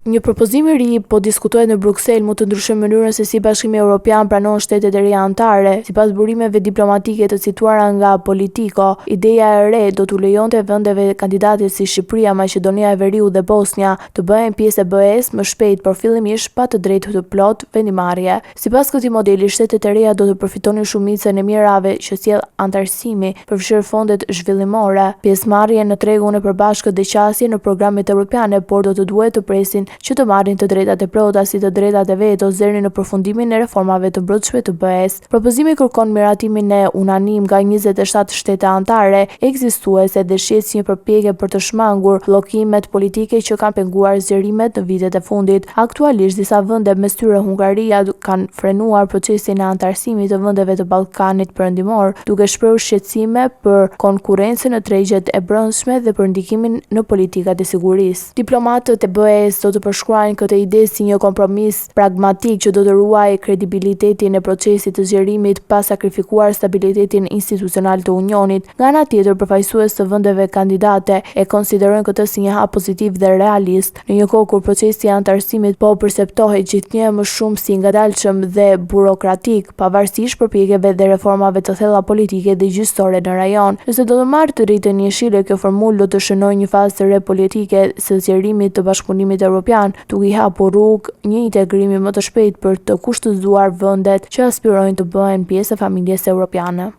Një propozim i ri po diskutohet në Bruksel mund të ndryshojë mënyrën se si Bashkimi Evropian pranon shtetet e reja anëtare. Sipas burimeve diplomatike të cituara nga Politico, ideja e re do t'u lejonte vendeve kandidate si Shqipëria, Maqedonia e Veriut dhe Bosnia të bëhen pjesë e BE-s më shpejt, por fillimisht pa të drejtë të plot vendimarrje. Sipas këtij modeli, shtetet e reja do të përfitonin shumicën e mirave që sjell anëtarësimi, përfshirë fondet zhvillimore, pjesëmarrje në tregun e përbashkët dhe qasje në programet evropiane, por do të duhet të presin që të marrin të drejtat e plota si të drejtat e vetos deri në përfundimin e reformave të brendshme të BE-s. Propozimi kërkon miratimin e unanim nga 27 shtete anëtare ekzistuese dhe shihet si një përpjekje për të shmangur bllokimet politike që kanë penguar zgjerimet në vitet e fundit. Aktualisht disa vende, mes tyre Hungaria, kanë frenuar procesin e anëtarësimit të vendeve të Ballkanit Perëndimor, duke shprehur shqetësime për konkurrencën në tregjet e brendshme dhe për ndikimin në politikat e sigurisë. Diplomatët e BE-s do të përshkruajnë këtë ide si një kompromis pragmatik që do të ruajë kredibilitetin e procesit të zgjerimit pa sakrifikuar stabilitetin institucional të Unionit. Nga ana tjetër, përfaqësues të vendeve kandidate e konsiderojnë këtë si një hap pozitiv dhe realist, në një kohë kur procesi i anëtarësimit po perceptohet gjithnjë më shumë si ngadalshëm dhe burokratik, pavarësisht përpjekjeve dhe reformave të thella politike dhe gjyqësore në rajon. Nëse do të marrë të rritën jeshile, kjo formulë do të shënojë një fazë të re politike së zgjerimit të Bashkëpunimit Evropian, duke i hapur rrugë një integrimi më të shpejtë për të kushtëzuar vendet që aspirojnë të bëhen pjesë e familjes evropiane.